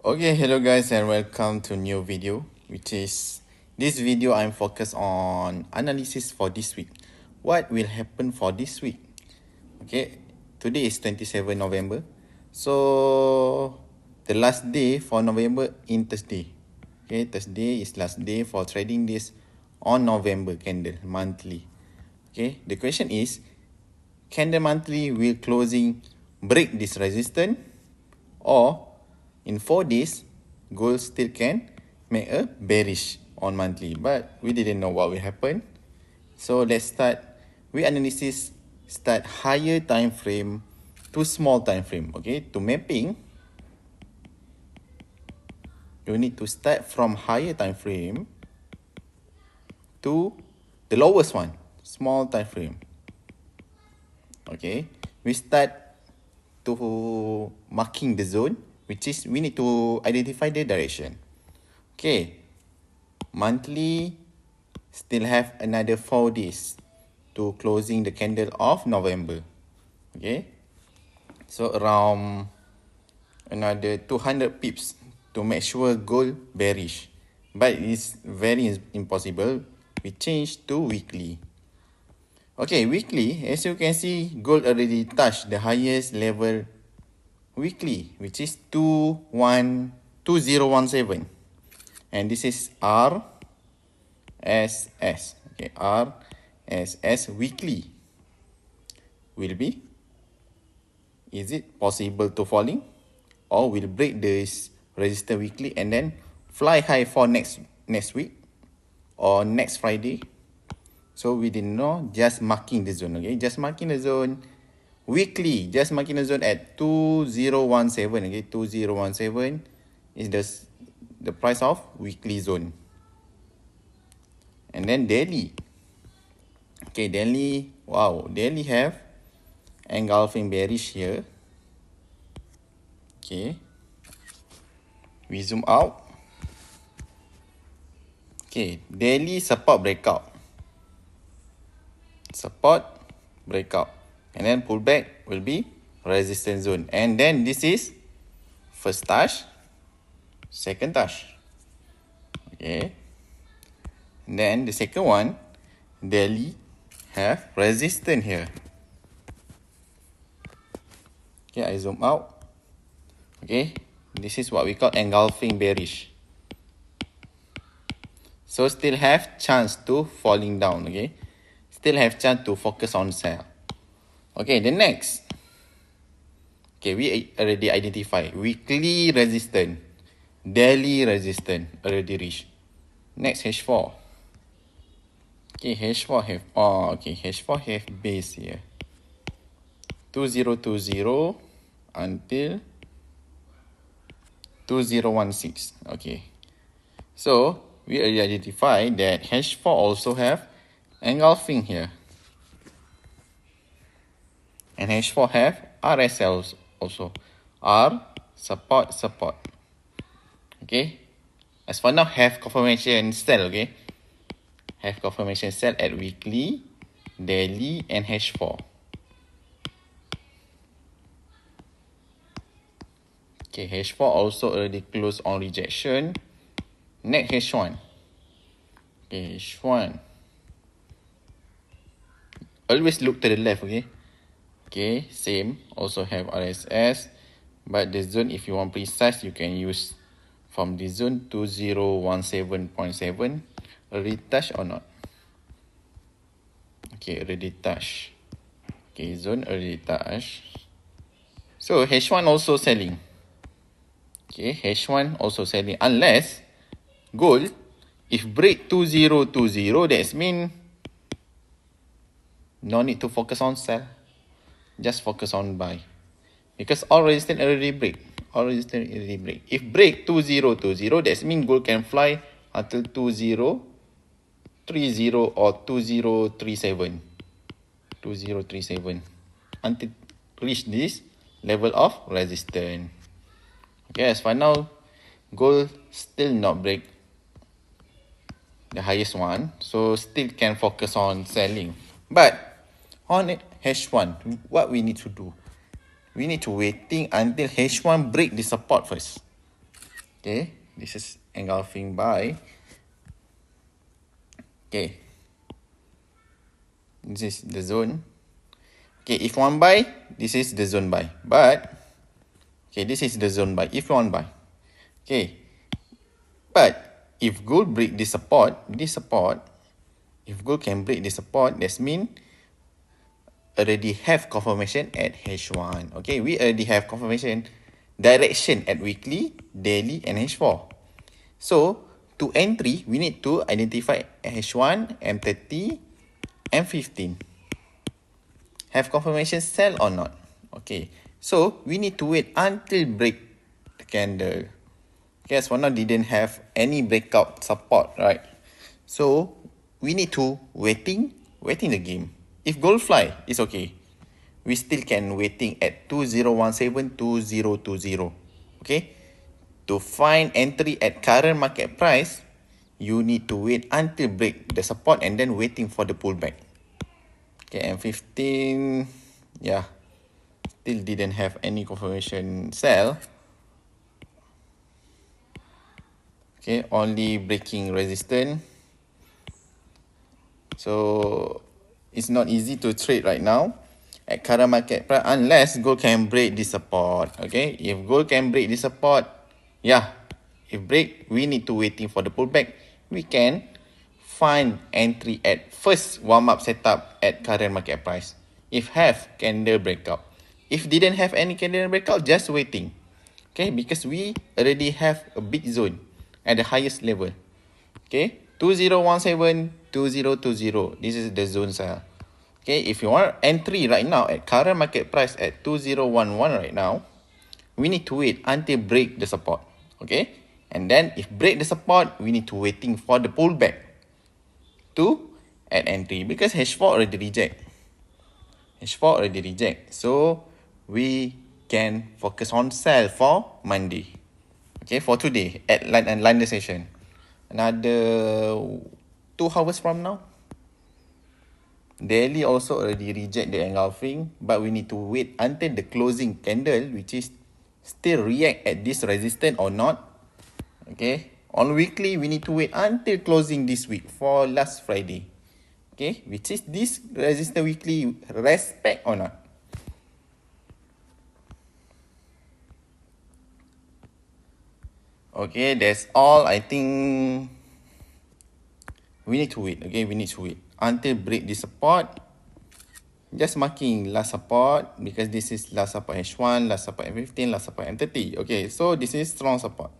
Okay, hello guys and welcome to new video, which is this video I'm focused on analysis for this week. What will happen for this week? Okay, today is 27 November. So the last day for November in Thursday. Okay, Thursday is last day for trading this on November candle monthly. Okay, the question is, candle monthly will closing break this resistance, or in 4 days gold still can make a bearish on monthly, but we didn't know what will happen. So let's start. We analysis start higher time frame to small time frame. Okay, to mapping, you need to start from higher time frame to the lowest one, small time frame. Okay, we start to marking the zone, which is we need to identify the direction. Okay, monthly still have another 4 days to closing the candle of November. Okay, so around another 200 pips to make sure gold bearish, but it's very impossible. We change to weekly. Okay, weekly, as you can see, gold already touched the highest level weekly, which is 2017, and this is RSS. Okay, RSS weekly will be, is it possible to falling, or will break this resistance weekly and then fly high for next week or next Friday? So we didn't know, just marking the zone. Okay, just marking the zone weekly, just marking the zone at 2017. Okay, 2017 is the price of weekly zone. And then daily. Okay, daily, wow, daily have engulfing bearish here. Okay, we zoom out. Okay, daily support breakout, and then pullback will be resistance zone, and then this is first touch, second touch. Okay, and then the second one, daily have resistance here. Okay, I zoom out. Okay, this is what we call engulfing bearish. So still have chance to falling down. Okay, still have chance to focus on sell. Okay, the next. Okay, we already identify weekly resistance, daily resistance already reached. Next, H4. Okay, H4 have, H4 have base here, 2020 until 2016. Okay, so we already identify that H4 also have engulfing here, and H4 have RSL also, R support. Okay, as for now have confirmation sell. Okay, have confirmation sell at weekly, daily, and H4. Okay, H4 also already closed on rejection. Next, H1. Okay, H1. Always look to the left, okay? Okay, same. Also have RSS. But the zone, if you want precise, you can use from the zone 2017.7. Already touch or not? Okay, already touch. Okay, zone already touch. So H1 also selling. Okay, H1 also selling, unless gold, if break 2020, that's mean no need to focus on sell, just focus on buy, because all resistance already break. If break 2020, that's mean gold can fly until 2030 or 2037 until reach this level of resistance. Okay, as for now, gold still not break the highest one, so still can focus on selling. But on H1, what we need to do? We need to waiting until H1 break the support first. Okay, this is engulfing buy. Okay, this is the zone. Okay, if one buy, this is the zone buy. But okay, this is the zone buy if one buy. Okay, but if gold break this support, if gold can break this support, that means already have confirmation at H1. Okay, we already have confirmation direction at weekly, daily, and H4. So to entry, we need to identify H1, M30, M15. Have confirmation sell or not? Okay, so we need to wait until break the candle. Okay, as for now, didn't have any breakout support, right? So we need to waiting the game. If gold fly, it's okay. We still can waiting at 2017, 2020. Okay, to find entry at current market price, you need to wait until break the support and then waiting for the pullback. Okay, and 15, yeah, still didn't have any confirmation sell. Okay, only breaking resistance. So it's not easy to trade right now at current market price unless gold can break this support. Okay, if gold can break this support, yeah, if break, we need to waiting for the pullback. We can find entry at first warm-up setup at current market price. If have candle breakout, if didn't have any candle breakout, just waiting. Okay, because we already have a big zone at the highest level. Okay, 2017, 2020. This is the zone sell. Okay, if you want entry right now at current market price at 2011 right now, we need to wait until break the support. Okay, and then if break the support, we need to waiting for the pullback to add entry because H4 already reject. H4 already reject. So we can focus on sell for Monday. Okay, for today at London session. Another 2 hours from now. Daily also already reject the engulfing, but we need to wait until the closing candle, which is still react at this resistance or not. Okay, on weekly, we need to wait until closing this week for last Friday. Okay, which is this resistance weekly respect or not. Okay, that's all. I think we need to wait. Okay, we need to wait until break this support. Just marking last support because this is last support H1, last support M15, last support M30. Okay, so this is strong support.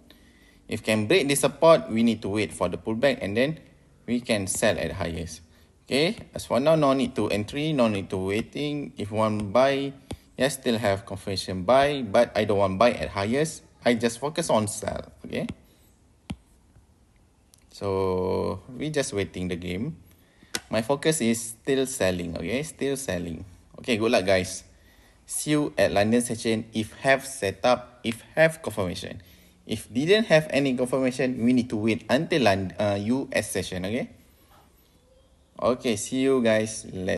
If can break this support, we need to wait for the pullback and then we can sell at the highest. Okay, as for now, no need to entry, no need to waiting. If one buy, yes, still have confirmation buy, but I don't want buy at highest. I just focus on sell. Okay, so we just waiting the game. My focus is still selling. Okay, still selling. Okay, good luck, guys. See you at London session if have setup, if have confirmation. If didn't have any confirmation, we need to wait until US session. Okay. Okay, see you guys.